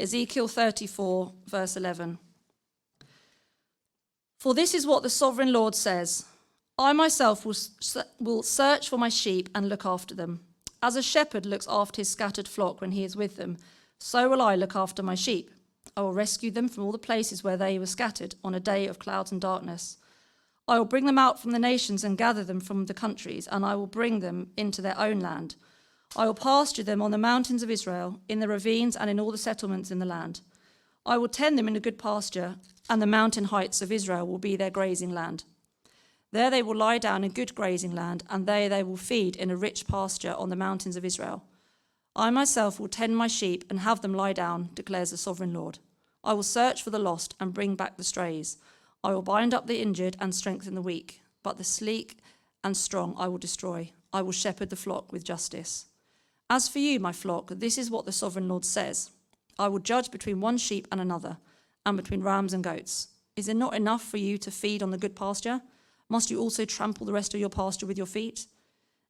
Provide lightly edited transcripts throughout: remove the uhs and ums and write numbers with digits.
Ezekiel 34, verse 11. For this is what the sovereign Lord says. I myself will search for my sheep and look after them. As a shepherd looks after his scattered flock when he is with them, so will I look after my sheep. I will rescue them from all the places where they were scattered on a day of clouds and darkness. I will bring them out from the nations and gather them from the countries, and I will bring them into their own land. I will pasture them on the mountains of Israel, in the ravines and in all the settlements in the land. I will tend them in a good pasture, and the mountain heights of Israel will be their grazing land. There they will lie down in good grazing land, and there they will feed in a rich pasture on the mountains of Israel. I myself will tend my sheep and have them lie down, declares the sovereign Lord. I will search for the lost and bring back the strays. I will bind up the injured and strengthen the weak, but the sleek and strong I will destroy. I will shepherd the flock with justice. As for you, my flock, this is what the sovereign Lord says. I will judge between one sheep and another, and between rams and goats. Is it not enough for you to feed on the good pasture? Must you also trample the rest of your pasture with your feet?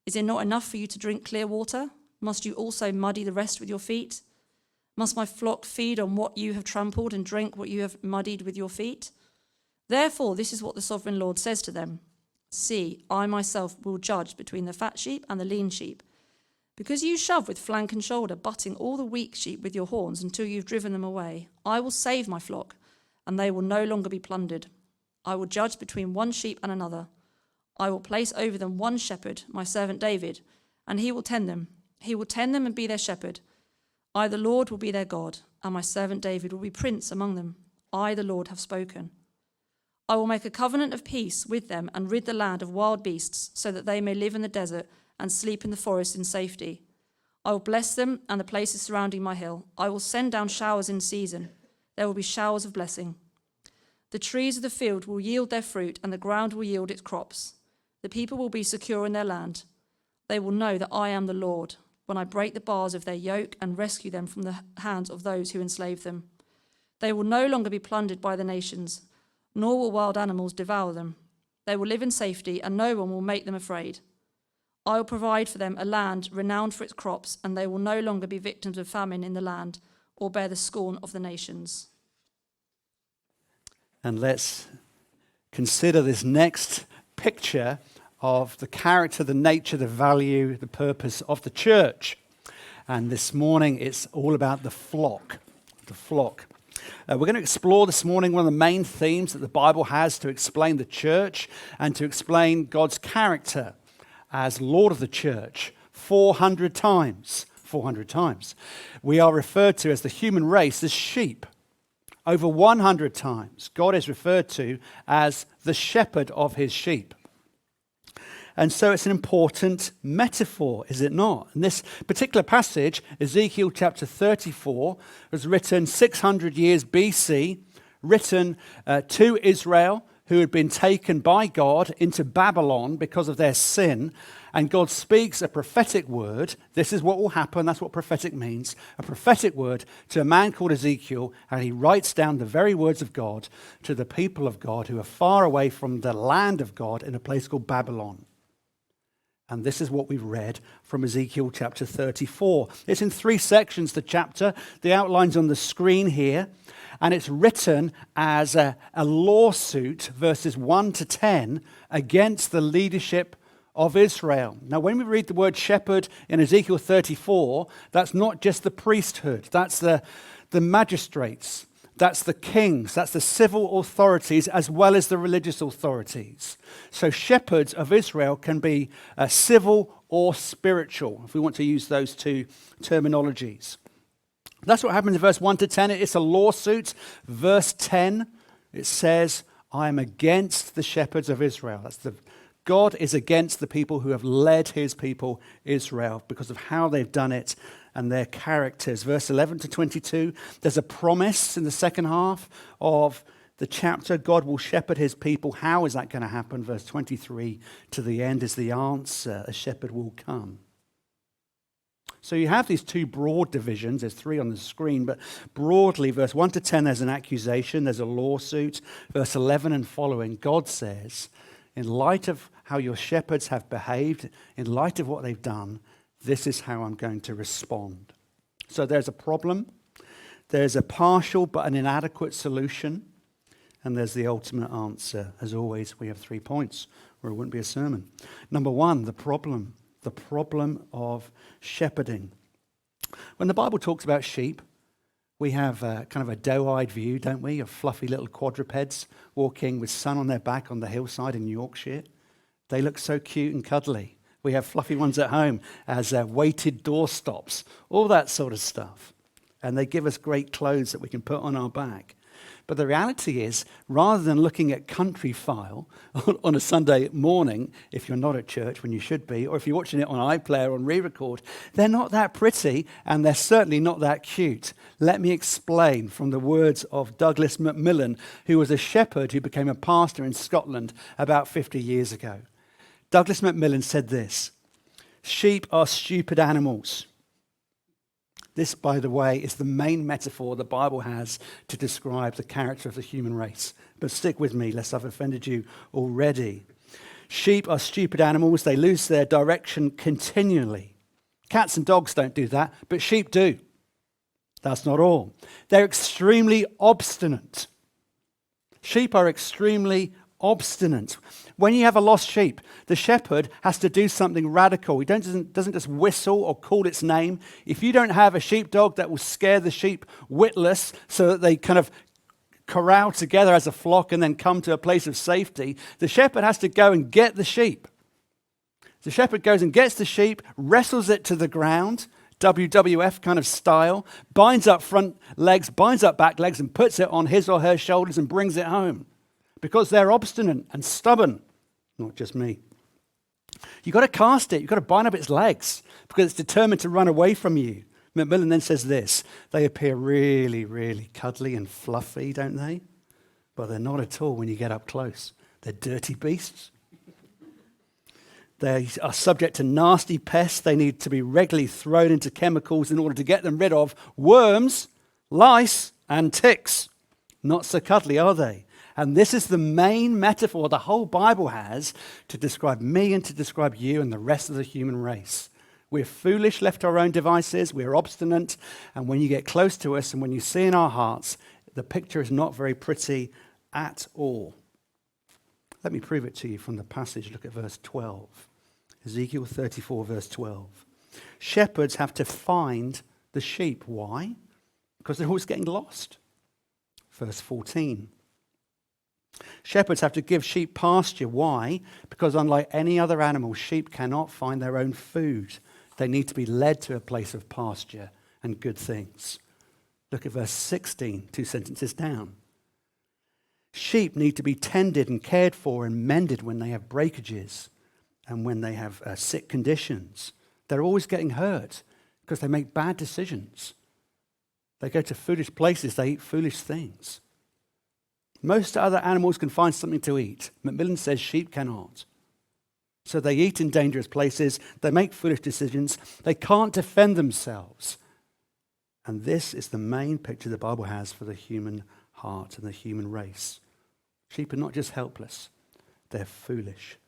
Is it not enough for you to drink clear water? Must you also muddy the rest with your feet? Must my flock feed on what you have trampled and drink what you have muddied with your feet? Therefore, this is what the sovereign Lord says to them. See, I myself will judge between the fat sheep and the lean sheep. Because you shove with flank and shoulder, butting all the weak sheep with your horns until you've driven them away, I will save my flock, and they will no longer be plundered. I will judge between one sheep and another. I will place over them one shepherd, my servant David, and he will tend them. He will tend them and be their shepherd. I, the Lord, will be their God, and my servant David will be prince among them. I, the Lord, have spoken. I will make a covenant of peace with them and rid the land of wild beasts, so that they may live in the desert and sleep in the forest in safety. I will bless them and the places surrounding my hill. I will send down showers in season. There will be showers of blessing. The trees of the field will yield their fruit, and the ground will yield its crops. The people will be secure in their land. They will know that I am the Lord, when I break the bars of their yoke and rescue them from the hands of those who enslave them. They will no longer be plundered by the nations, nor will wild animals devour them. They will live in safety, and no one will make them afraid. I will provide for them a land renowned for its crops, and they will no longer be victims of famine in the land or bear the scorn of the nations. And let's consider this next picture of the character, the nature, the value, the purpose of the church. And this morning it's all about the flock. The flock. We're going to explore this morning one of the main themes that the Bible has to explain the church and to explain God's character as Lord of the church 400 times. 400 times. We are referred to as the human race as sheep. Over 100 times, God is referred to as the shepherd of his sheep. And so it's an important metaphor, is it not? And this particular passage, Ezekiel chapter 34, was written 600 years BC, written to Israel, who had been taken by God into Babylon because of their sin. And God speaks a prophetic word. This is what will happen. That's what prophetic means. A prophetic word to a man called Ezekiel. And he writes down the very words of God to the people of God who are far away from the land of God in a place called Babylon. And this is what we've read from Ezekiel chapter 34. It's in 3 sections, the chapter. The outline's on the screen here. And it's written as a lawsuit, verses 1 to 10, against the leadership of Israel. Now, when we read the word shepherd in Ezekiel 34, that's not just the priesthood. That's the magistrates. That's the kings. That's the civil authorities as well as the religious authorities. So shepherds of Israel can be civil or spiritual, if we want to use those two terminologies. That's what happens in verse 1 to 10. It's a lawsuit. Verse 10, it says, I am against the shepherds of Israel. God is against the people who have led his people Israel because of how they've done it and their characters. Verse 11 to 22, there's a promise in the second half of the chapter. God will shepherd his people. How is that going to happen? Verse 23 to the end is the answer. A shepherd will come. So you have these 2 broad divisions. There's 3 on the screen, but broadly, verse 1 to 10, there's an accusation, there's a lawsuit. Verse 11 and following, God says, in light of how your shepherds have behaved, in light of what they've done, this is how I'm going to respond. So there's a problem. There's a partial but an inadequate solution. And there's the ultimate answer. As always, we have 3 points, or it wouldn't be a sermon. Number 1, the problem of shepherding. When the Bible talks about sheep, we have kind of a doe-eyed view, don't we, of fluffy little quadrupeds walking with sun on their back on the hillside in Yorkshire. They look so cute and cuddly. We have fluffy ones at home as weighted doorstops, all that sort of stuff. And they give us great clothes that we can put on our back. But the reality is, rather than looking at country file on a Sunday morning, if you're not at church when you should be, or if you're watching it on iPlayer or on re-record, they're not that pretty and they're certainly not that cute. Let me explain from the words of Douglas Macmillan, who was a shepherd who became a pastor in Scotland about 50 years ago. Douglas Macmillan said this: "Sheep are stupid animals." This, by the way, is the main metaphor the Bible has to describe the character of the human race. But stick with me, lest I've offended you already. Sheep are stupid animals. They lose their direction continually. Cats and dogs don't do that, but sheep do. That's not all. They're extremely obstinate. Sheep are extremely obstinate. When you have a lost sheep, the shepherd has to do something radical. He doesn't just whistle or call its name. If you don't have a sheepdog that will scare the sheep witless so that they kind of corral together as a flock and then come to a place of safety, the shepherd has to go and get the sheep. The shepherd goes and gets the sheep, wrestles it to the ground, WWF kind of style, binds up front legs, binds up back legs, and puts it on his or her shoulders and brings it home. Because they're obstinate and stubborn. Not just me. You've got to cast it. You've got to bind up its legs because it's determined to run away from you. Macmillan then says this: they appear really, really cuddly and fluffy, don't they? But they're not at all when you get up close. They're dirty beasts. They are subject to nasty pests. They need to be regularly thrown into chemicals in order to get them rid of worms, lice, and ticks. Not so cuddly, are they? And this is the main metaphor the whole Bible has to describe me and to describe you and the rest of the human race. We're foolish, left to our own devices. We're obstinate. And when you get close to us and when you see in our hearts, the picture is not very pretty at all. Let me prove it to you from the passage. Look at verse 12. Ezekiel 34, verse 12. Shepherds have to find the sheep. Why? Because they're always getting lost. Verse 14. Shepherds have to give sheep pasture. Why? Because unlike any other animal, sheep cannot find their own food. They need to be led to a place of pasture and good things. Look at verse 16, 2 sentences down. Sheep need to be tended and cared for and mended when they have breakages and when they have sick conditions. They're always getting hurt because they make bad decisions. They go to foolish places. They eat foolish things. Most other animals can find something to eat. Macmillan says sheep cannot. So they eat in dangerous places. They make foolish decisions. They can't defend themselves. And this is the main picture the Bible has for the human heart and the human race. Sheep are not just helpless. They're foolish.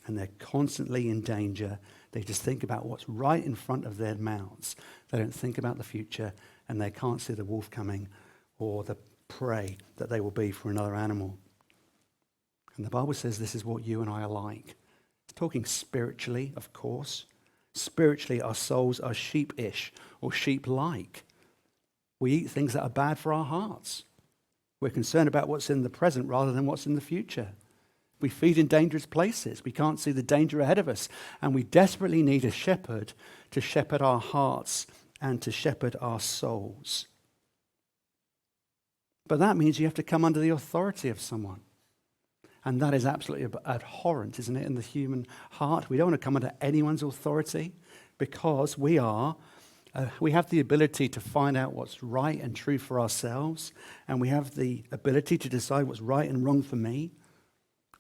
And they're constantly in danger. They just think about what's right in front of their mouths. They don't think about the future, and they can't see the wolf coming or the prey that they will be for another animal. And the Bible says this is what you and I are like. It's talking spiritually, of course. Spiritually, our souls are sheepish or sheep-like. We eat things that are bad for our hearts. We're concerned about what's in the present rather than what's in the future. We feed in dangerous places. We can't see the danger ahead of us. And we desperately need a shepherd to shepherd our hearts and to shepherd our souls. But that means you have to come under the authority of someone. And that is absolutely abhorrent, isn't it, in the human heart? We don't want to come under anyone's authority because we have the ability to find out what's right and true for ourselves, and we have the ability to decide what's right and wrong for me.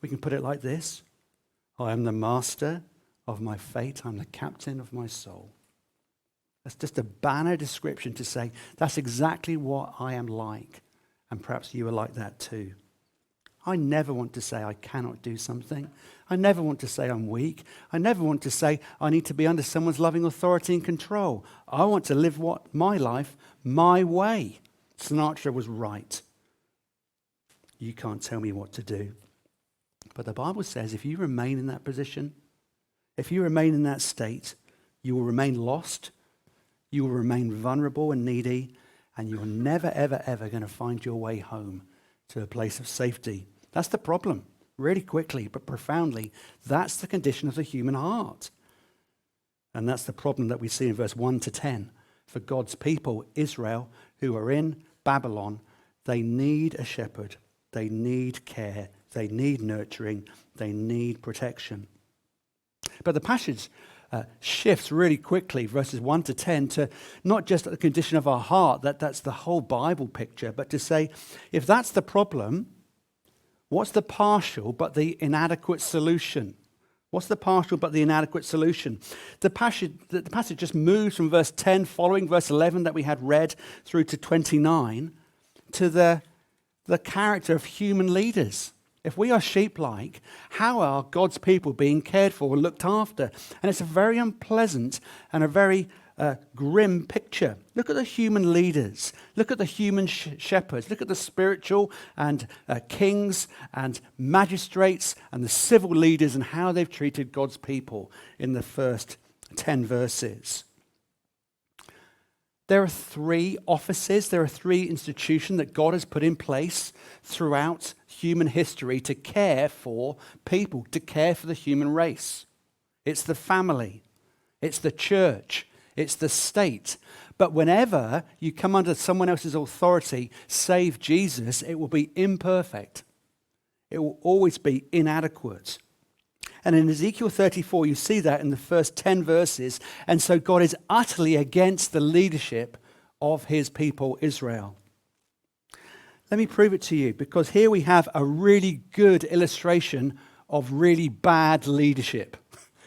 We can put it like this: I am the master of my fate. I'm the captain of my soul. That's just a banner description to say that's exactly what I am like. And perhaps you are like that too. I never want to say I cannot do something. I never want to say I'm weak. I never want to say I need to be under someone's loving authority and control. I want to live my life my way. Sinatra was right. You can't tell me what to do. But the Bible says if you remain in that position, if you remain in that state, you will remain lost, you will remain vulnerable and needy, and you're never, ever, ever going to find your way home to a place of safety. That's the problem. Really quickly, but profoundly, that's the condition of the human heart. And that's the problem that we see in verse 1 to 10. For God's people, Israel, who are in Babylon, they need a shepherd. They need care. They need nurturing. They need protection. But the passage shifts really quickly, verses 1 to 10, to not just the condition of our heart, that's the whole Bible picture, but to say, if that's the problem, what's the partial but the inadequate solution? What's the partial but the inadequate solution? The passage just moves from verse 10, following verse 11 that we had read, through to 29, to the character of human leaders. If we are sheep-like, how are God's people being cared for or looked after? And it's a very unpleasant and a very grim picture. Look at the human leaders. Look at the human shepherds. Look at the spiritual and kings and magistrates and the civil leaders and how they've treated God's people in the first 10 verses. There are 3 offices, there are 3 institutions that God has put in place throughout human history to care for people, to care for the human race. It's the family, it's the church, it's the state. But whenever you come under someone else's authority, save Jesus, it will be imperfect. It will always be inadequate. And in Ezekiel 34, you see that in the first 10 verses. And so God is utterly against the leadership of his people, Israel. Let me prove it to you, because here we have a really good illustration of really bad leadership.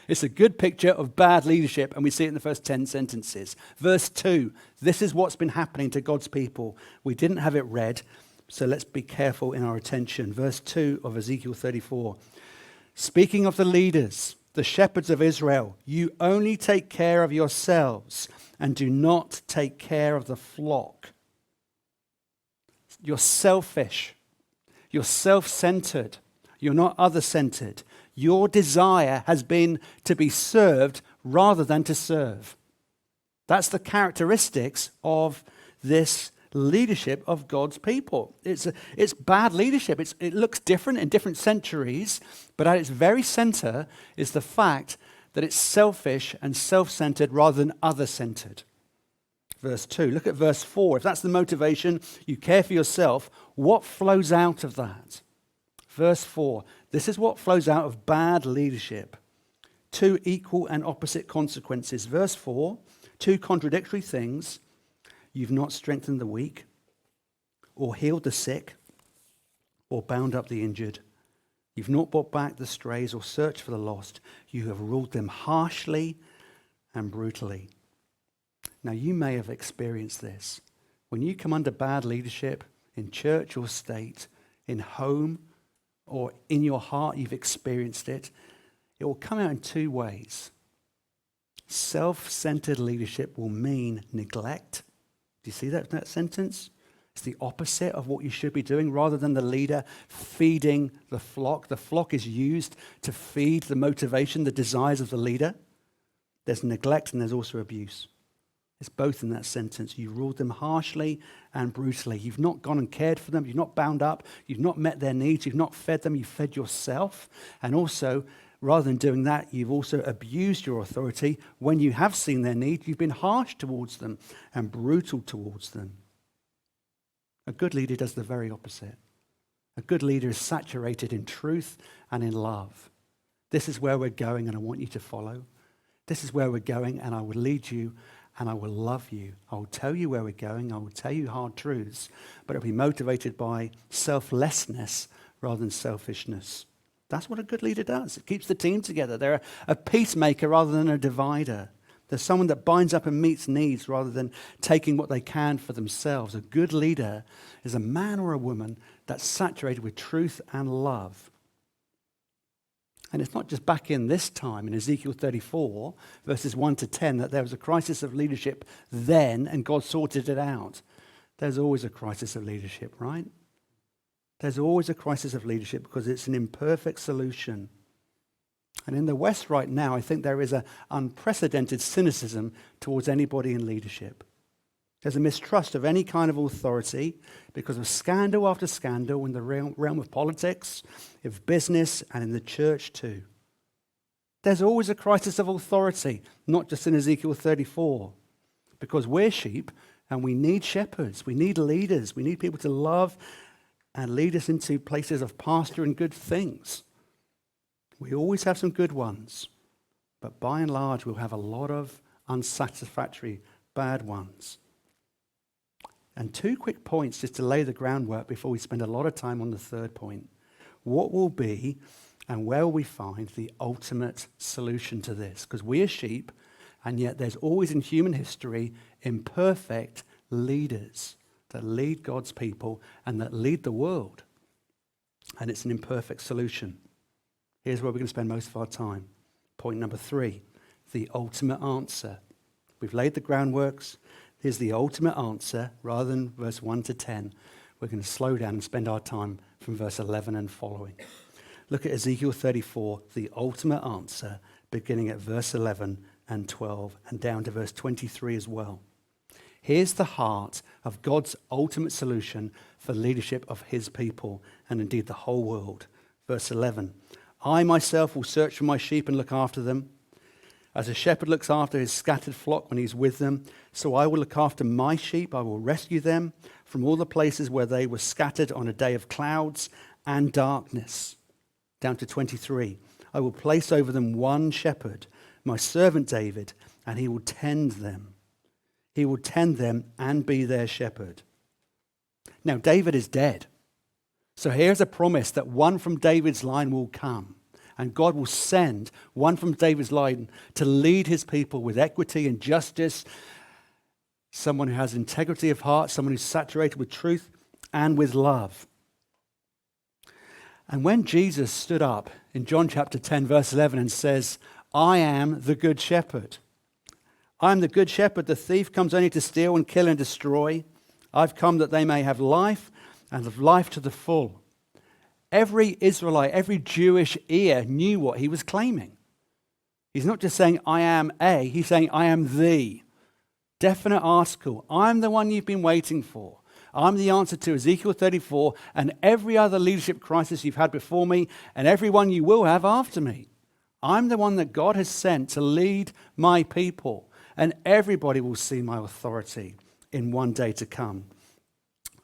It's a good picture of bad leadership, and we see it in the first 10 sentences. Verse 2, this is what's been happening to God's people. We didn't have it read, so let's be careful in our attention. Verse 2 of Ezekiel 34. Speaking of the leaders, the shepherds of Israel, you only take care of yourselves and do not take care of the flock. You're selfish. You're self-centered. You're not other-centered. Your desire has been to be served rather than to serve. That's the characteristics of this leadership of God's people. It's bad leadership. It looks different in different centuries, but at its very center is the fact that it's selfish and self-centered rather than other-centered. Verse 2, look at verse 4. If that's the motivation, you care for yourself, what flows out of that? Verse 4, this is what flows out of bad leadership. 2 equal and opposite consequences. Verse 4, 2 contradictory things. You've not strengthened the weak, or healed the sick, or bound up the injured. You've not brought back the strays or searched for the lost. You have ruled them harshly and brutally. Now, you may have experienced this. When you come under bad leadership in church or state, in home, or in your heart, you've experienced it. It will come out in 2 ways. Self-centered leadership will mean neglect. Do you see that sentence? It's the opposite of what you should be doing. Rather than the leader feeding the flock is used to feed the motivation, the desires of the leader. There's neglect and there's also abuse. It's both in that sentence. You ruled them harshly and brutally. You've not gone and cared for them. You've not bound up. You've not met their needs. You've not fed them. You've fed yourself. And also, rather than doing that, you've also abused your authority. When you have seen their need, you've been harsh towards them and brutal towards them. A good leader does the very opposite. A good leader is saturated in truth and in love. This is where we're going, and I want you to follow. This is where we're going, and I will lead you, and I will love you. I will tell you where we're going. I will tell you hard truths, but it'll be motivated by selflessness rather than selfishness. That's what a good leader does. It keeps the team together. They're a peacemaker rather than a divider. They're someone that binds up and meets needs rather than taking what they can for themselves. A good leader is a man or a woman that's saturated with truth and love. And it's not just back in this time, in Ezekiel 34, verses 1 to 10, that there was a crisis of leadership then and God sorted it out. There's always a crisis of leadership, right? There's always a crisis of leadership because it's an imperfect solution. And in the West right now, I think there is an unprecedented cynicism towards anybody in leadership. There's a mistrust of any kind of authority because of scandal after scandal in the realm of politics, of business, and in the church too. There's always a crisis of authority, not just in Ezekiel 34, because we're sheep and we need shepherds, we need leaders, we need people to love and lead us into places of pasture and good things. We always have some good ones, but by and large we'll have a lot of unsatisfactory bad ones. And 2 quick points just to lay the groundwork before we spend a lot of time on the third point. What will be and where will we find the ultimate solution to this? Because we are sheep, and yet there's always in human history imperfect leaders that lead God's people and that lead the world. And it's an imperfect solution. Here's where we're going to spend most of our time. Point number 3, the ultimate answer. We've laid the groundworks. Here's the ultimate answer. Rather than verse 1 to 10, we're going to slow down and spend our time from verse 11 and following. Look at Ezekiel 34, the ultimate answer, beginning at verse 11 and 12 and down to verse 23 as well. Here's the heart of God's ultimate solution for leadership of his people and indeed the whole world. Verse 11, I myself will search for my sheep and look after them. As a shepherd looks after his scattered flock when he's with them, so I will look after my sheep. I will rescue them from all the places where they were scattered on a day of clouds and darkness. Down to 23, I will place over them one shepherd, my servant David, and he will tend them. He will tend them and be their shepherd. Now, David is dead. So here's a promise that one from David's line will come. And God will send one from David's line to lead his people with equity and justice, someone who has integrity of heart, someone who's saturated with truth and with love. And when Jesus stood up in John chapter 10, verse 11 and says, I am the good shepherd. I am the good shepherd. The thief comes only to steal and kill and destroy. I've come that they may have life and have life to the full. Every Israelite, every Jewish ear knew what he was claiming. He's not just saying, I am a, he's saying, I am the. Definite article. I'm the one you've been waiting for. I'm the answer to Ezekiel 34 and every other leadership crisis you've had before me and every one you will have after me. I'm the one that God has sent to lead my people, and everybody will see my authority in one day to come.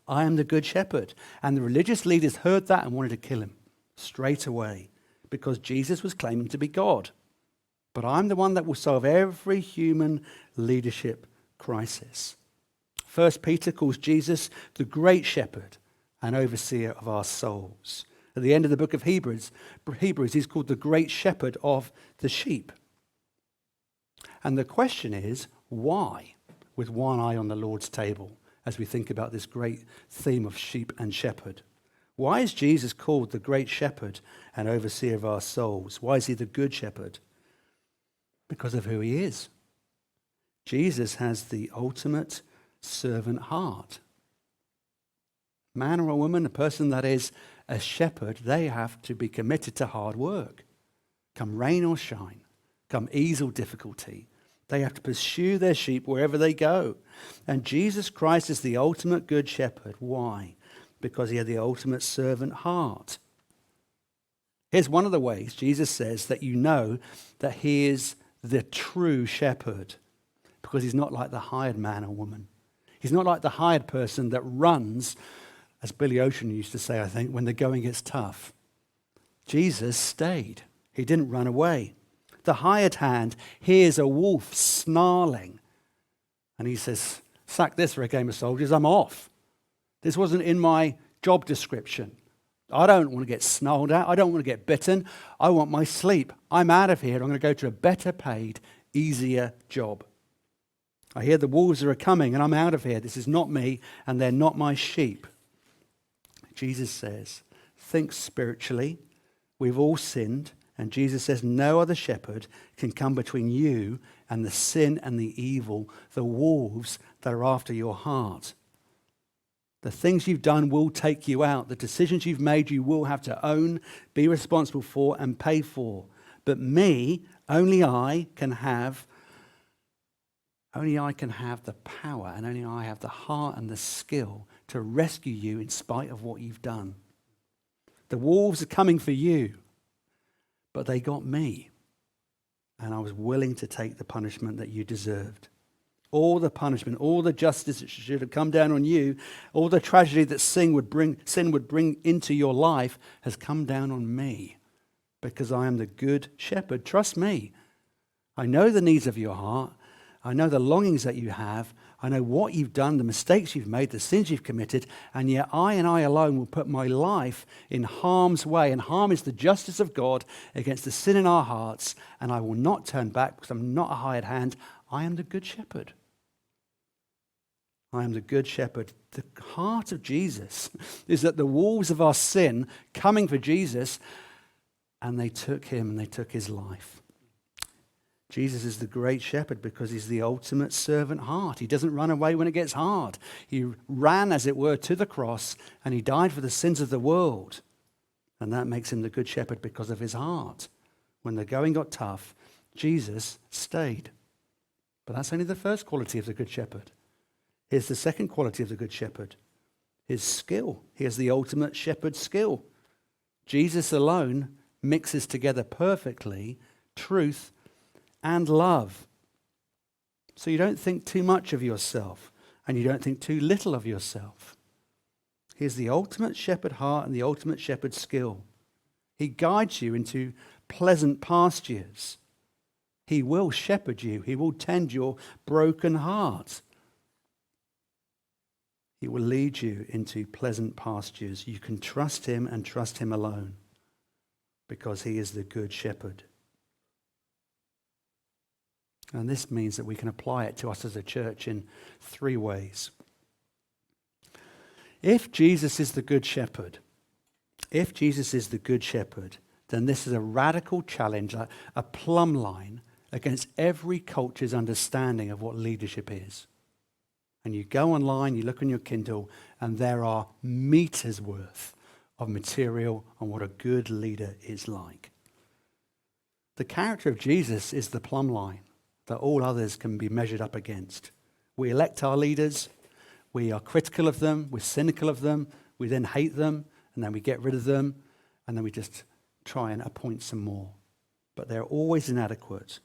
I am the good shepherd. And the religious leaders heard that and wanted to kill him straight away because Jesus was claiming to be God. But I'm the one that will solve every human leadership crisis. 1 Peter calls Jesus the great shepherd and overseer of our souls. At the end of the book of Hebrews, he's called the great shepherd of the sheep. And the question is, why? With one eye on the Lord's table, as we think about this great theme of sheep and shepherd. Why is Jesus called the great shepherd and overseer of our souls? Why is he the good shepherd? Because of who he is. Jesus has the ultimate servant heart. Man or a woman, a person that is a shepherd, they have to be committed to hard work. Come rain or shine, come ease or difficulty. They have to pursue their sheep wherever they go. And Jesus Christ is the ultimate good shepherd. Why? Because he had the ultimate servant heart. Here's one of the ways Jesus says that you know that he is the true shepherd. Because he's not like the hired man or woman. He's not like the hired person that runs, as Billy Ocean used to say, I think, when the going gets tough. Jesus stayed. He didn't run away. The hired hand hears a wolf snarling. And he says, sack this for a game of soldiers, I'm off. This wasn't in my job description. I don't want to get snarled at. I don't want to get bitten. I want my sleep. I'm out of here. I'm going to go to a better paid, easier job. I hear the wolves are coming and I'm out of here. This is not me and they're not my sheep. Jesus says, think spiritually. We've all sinned. And Jesus says no other shepherd can come between you and the sin and the evil, the wolves that are after your heart. The things you've done will take you out. The decisions you've made, you will have to own, be responsible for, and pay for. But me, only I can have the power, and only I have the heart and the skill to rescue you in spite of what you've done. The wolves are coming for you, but they got me. And I was willing to take the punishment that you deserved. All the punishment, all the justice that should have come down on you, all the tragedy that sin would bring into your life has come down on me because I am the good shepherd. Trust me. I know the needs of your heart. I know the longings that you have. I know what you've done, the mistakes you've made, the sins you've committed, and yet I and I alone will put my life in harm's way. And harm is the justice of God against the sin in our hearts, and I will not turn back because I'm not a hired hand. I am the good shepherd. I am the good shepherd. The heart of Jesus is that the wolves of our sin coming for Jesus, and they took him and they took his life. Jesus is the great shepherd because he's the ultimate servant heart. He doesn't run away when it gets hard. He ran, as it were, to the cross, and he died for the sins of the world. And that makes him the good shepherd because of his heart. When the going got tough, Jesus stayed. But that's only the first quality of the good shepherd. Here's the second quality of the good shepherd, his skill. He has the ultimate shepherd skill. Jesus alone mixes together perfectly truth and love. So you don't think too much of yourself, and you don't think too little of yourself. He has the ultimate shepherd heart and the ultimate shepherd skill. He guides you into pleasant pastures. He will shepherd you. He will tend your broken heart. He will lead you into pleasant pastures. You can trust him and trust him alone because he is the good shepherd. And this means that we can apply it to us as a church in three ways. If Jesus is the good shepherd, then this is a radical challenge, a plumb line against every culture's understanding of what leadership is. And you go online, you look on your Kindle, and there are meters worth of material on what a good leader is like. The character of Jesus is the plumb line that all others can be measured up against. We elect our leaders, we are critical of them, we're cynical of them, we then hate them, and then we get rid of them, and then we just try and appoint some more. But they're always inadequate.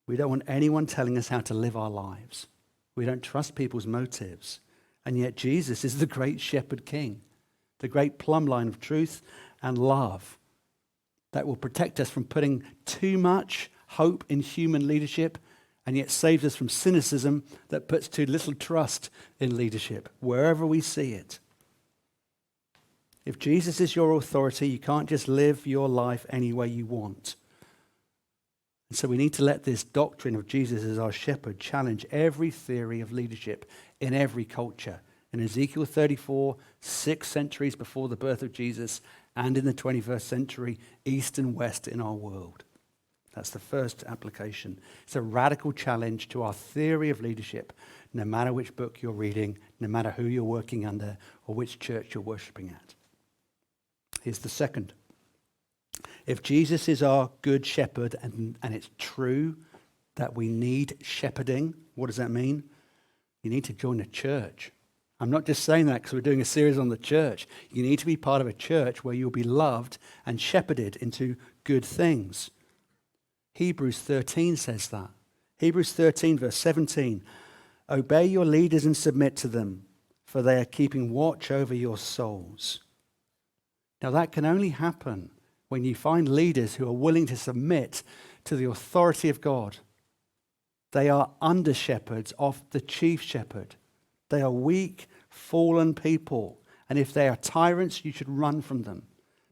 We don't want anyone telling us how to live our lives. We don't trust people's motives. And yet Jesus is the great shepherd king, the great plumb line of truth and love that will protect us from putting too much hope in human leadership, and yet saves us from cynicism that puts too little trust in leadership, wherever we see it. If Jesus is your authority, you can't just live your life any way you want. And so we need to let this doctrine of Jesus as our shepherd challenge every theory of leadership in every culture. In Ezekiel 34, 6 centuries before the birth of Jesus, and in the 21st century, east and west in our world. That's the first application. It's a radical challenge to our theory of leadership, no matter which book you're reading, no matter who you're working under, or which church you're worshipping at. Here's the second. If Jesus is our good shepherd, and it's true that we need shepherding, what does that mean? You need to join a church. I'm not just saying that because we're doing a series on the church. You need to be part of a church where you'll be loved and shepherded into good things. Hebrews 13 says that. Hebrews 13 verse 17. Obey your leaders and submit to them, for they are keeping watch over your souls. Now that can only happen when you find leaders who are willing to submit to the authority of God. They are under shepherds of the chief shepherd. They are weak, fallen people. And if they are tyrants, you should run from them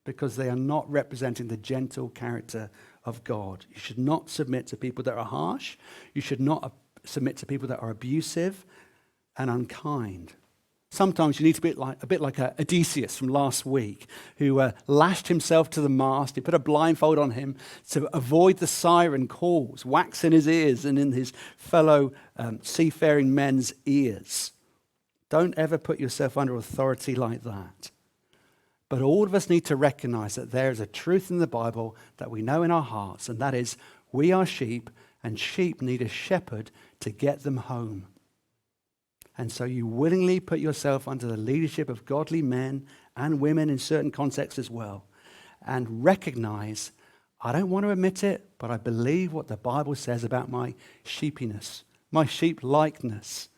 because they are not representing the gentle character of God. You should not submit to people that are harsh. You should not submit to people that are abusive and unkind. Sometimes you need to be a bit like Odysseus from last week, who lashed himself to the mast. He put a blindfold on him to avoid the siren calls, wax in his ears and in his fellow seafaring men's ears. Don't ever put yourself under authority like that. But all of us need to recognize that there is a truth in the Bible that we know in our hearts, and that is we are sheep, and sheep need a shepherd to get them home. And so you willingly put yourself under the leadership of godly men and women in certain contexts as well, and recognize, I don't want to admit it, but I believe what the Bible says about my sheepiness, my sheep-likeness.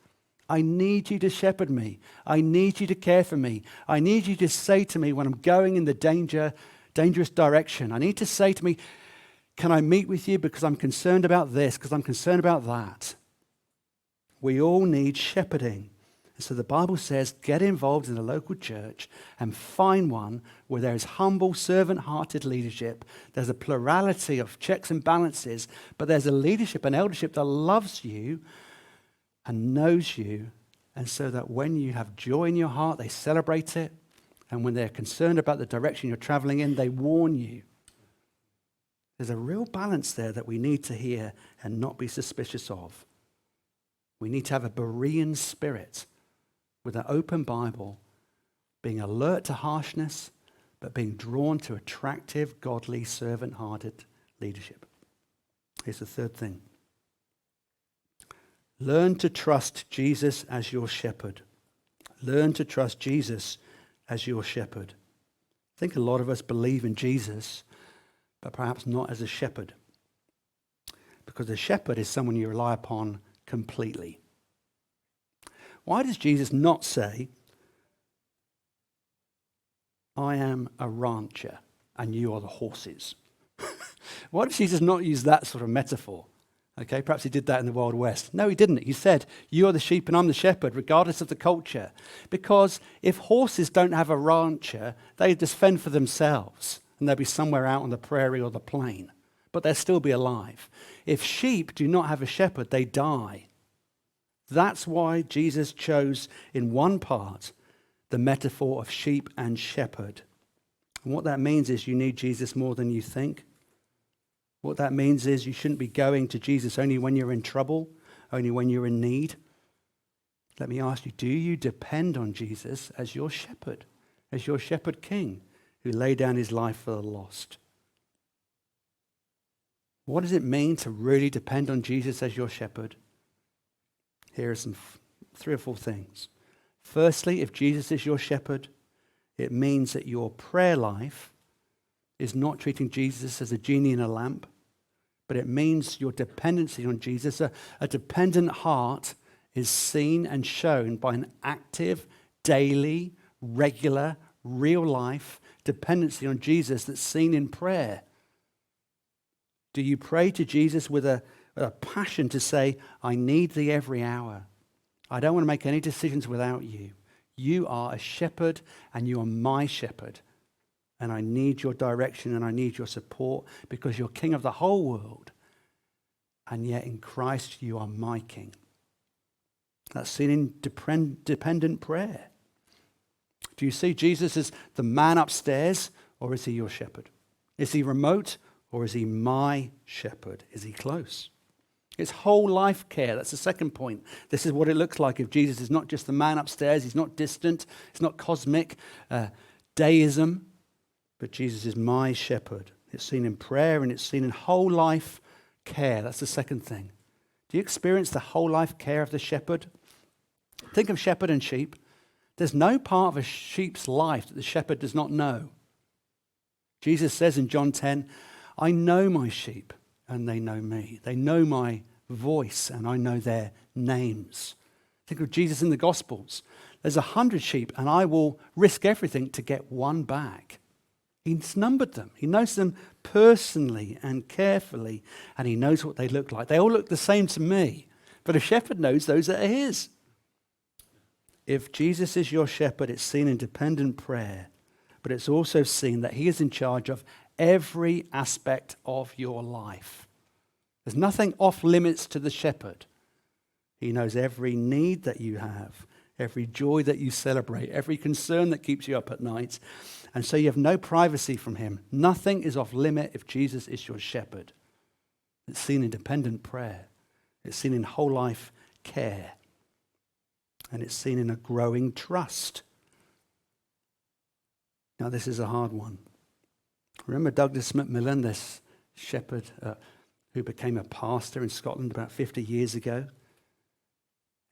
I need you to shepherd me. I need you to care for me. I need you to say to me when I'm going in the dangerous direction. I need to say to me, can I meet with you because I'm concerned about this, because I'm concerned about that. We all need shepherding. And so the Bible says, get involved in a local church and find one where there is humble, servant-hearted leadership. There's a plurality of checks and balances, but there's a leadership, an eldership that loves you and knows you, and so that when you have joy in your heart, they celebrate it, and when they're concerned about the direction you're traveling in, they warn you. There's a real balance there that we need to hear and not be suspicious of. We need to have a Berean spirit with an open Bible, being alert to harshness, but being drawn to attractive, godly, servant-hearted leadership. Here's the third thing. Learn to trust Jesus as your shepherd. Learn to trust Jesus as your shepherd. I think a lot of us believe in Jesus, but perhaps not as a shepherd. Because a shepherd is someone you rely upon completely. Why does Jesus not say, I am a rancher and you are the horses? Why does Jesus not use that sort of metaphor? Okay, perhaps he did that in the Wild West. No, he didn't. He said, you are the sheep and I'm the shepherd, regardless of the culture. Because if horses don't have a rancher, they just fend for themselves and they'll be somewhere out on the prairie or the plain, but they'll still be alive. If sheep do not have a shepherd, they die. That's why Jesus chose in one part the metaphor of sheep and shepherd. And what that means is you need Jesus more than you think. What that means is you shouldn't be going to Jesus only when you're in trouble, only when you're in need. Let me ask you, do you depend on Jesus as your shepherd king who laid down his life for the lost? What does it mean to really depend on Jesus as your shepherd? Here are some 3 or 4 things. Firstly, if Jesus is your shepherd, it means that your prayer life is not treating Jesus as a genie in a lamp, but it means your dependency on Jesus. A dependent heart is seen and shown by an active, daily, regular, real life dependency on Jesus that's seen in prayer. Do you pray to Jesus with a passion to say, I need thee every hour. I don't want to make any decisions without you. You are a shepherd and you are my shepherd. And I need your direction and I need your support because you're king of the whole world. And yet in Christ you are my king. That's seen in dependent prayer. Do you see Jesus as the man upstairs or is he your shepherd? Is he remote or is he my shepherd? Is he close? It's whole life care. That's the second point. This is what it looks like if Jesus is not just the man upstairs. He's not distant. It's not cosmic deism. But Jesus is my shepherd. It's seen in prayer and it's seen in whole life care. That's the second thing. Do you experience the whole life care of the shepherd? Think of shepherd and sheep. There's no part of a sheep's life that the shepherd does not know. Jesus says in John 10, I know my sheep and they know me. They know my voice and I know their names. Think of Jesus in the Gospels. There's 100 sheep and I will risk everything to get one back. He's numbered them. He knows them personally and carefully, and he knows what they look like. They all look the same to me, but a shepherd knows those that are his. If Jesus is your shepherd, it's seen in dependent prayer, but it's also seen that he is in charge of every aspect of your life. There's nothing off limits to the shepherd. He knows every need that you have, every joy that you celebrate, every concern that keeps you up at night. And so you have no privacy from him. Nothing is off limit if Jesus is your shepherd. It's seen in dependent prayer. It's seen in whole life care. And it's seen in a growing trust. Now, this is a hard one. Remember Douglas Macmillan, this shepherd who became a pastor in Scotland about 50 years ago?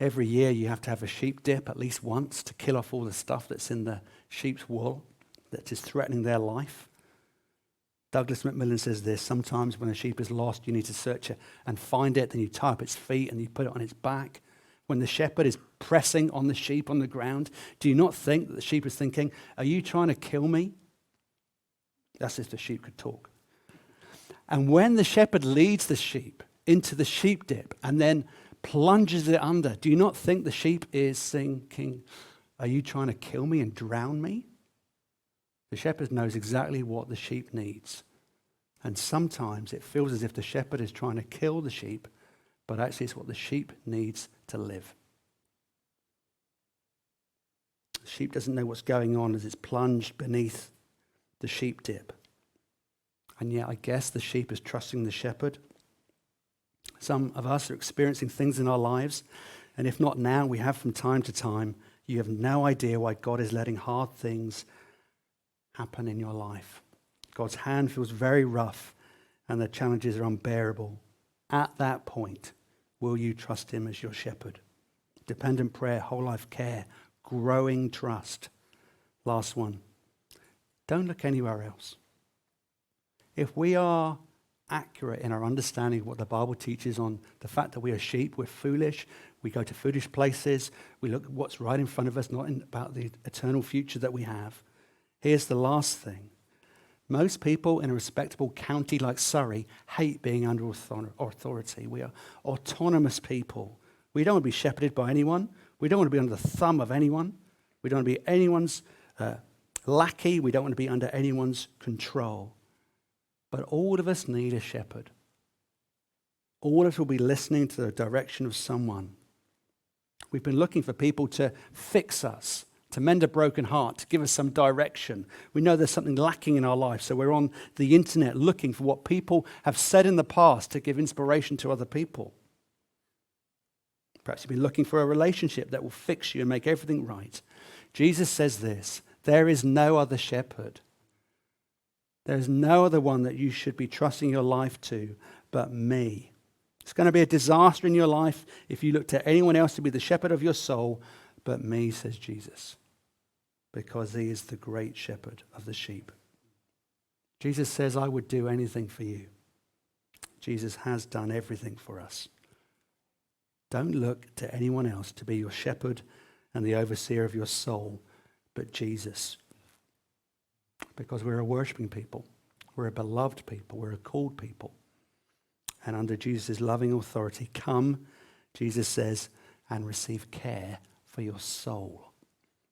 Every year you have to have a sheep dip at least once to kill off all the stuff that's in the sheep's wool that is threatening their life. Douglas Macmillan says this: sometimes when a sheep is lost, you need to search it and find it, then you tie up its feet and you put it on its back. When the shepherd is pressing on the sheep on the ground, do you not think that the sheep is thinking, are you trying to kill me? That's if the sheep could talk. And when the shepherd leads the sheep into the sheep dip and then plunges it under, do you not think the sheep is thinking, are you trying to kill me and drown me? The shepherd knows exactly what the sheep needs. And sometimes it feels as if the shepherd is trying to kill the sheep, but actually it's what the sheep needs to live. The sheep doesn't know what's going on as it's plunged beneath the sheep dip. And yet I guess the sheep is trusting the shepherd. Some of us are experiencing things in our lives, and if not now, we have from time to time. You have no idea why God is letting hard things happen in your life. God's hand feels very rough, and the challenges are unbearable. At that point, will you trust him as your shepherd? Dependent prayer, whole life care, growing trust. Last one. Don't look anywhere else. If we are accurate in our understanding of what the Bible teaches on the fact that we are sheep, we're foolish, we go to foolish places, we look at what's right in front of us, not about the eternal future that we have. Here's the last thing. Most people in a respectable county like Surrey hate being under authority. We are autonomous people. We don't want to be shepherded by anyone. We don't want to be under the thumb of anyone. We don't want to be anyone's lackey. We don't want to be under anyone's control. But all of us need a shepherd. All of us will be listening to the direction of someone. We've been looking for people to fix us, to mend a broken heart, to give us some direction. We know there's something lacking in our life, so we're on the internet looking for what people have said in the past to give inspiration to other people. Perhaps you've been looking for a relationship that will fix you and make everything right. Jesus says this: there is no other shepherd. There is no other one that you should be trusting your life to but me. It's going to be a disaster in your life if you look to anyone else to be the shepherd of your soul but me, says Jesus, because he is the great shepherd of the sheep. Jesus says, I would do anything for you. Jesus has done everything for us. Don't look to anyone else to be your shepherd and the overseer of your soul but Jesus. Because we're a worshiping people. We're a beloved people. We're a called people. And under Jesus' loving authority, come, Jesus says, and receive care for your soul.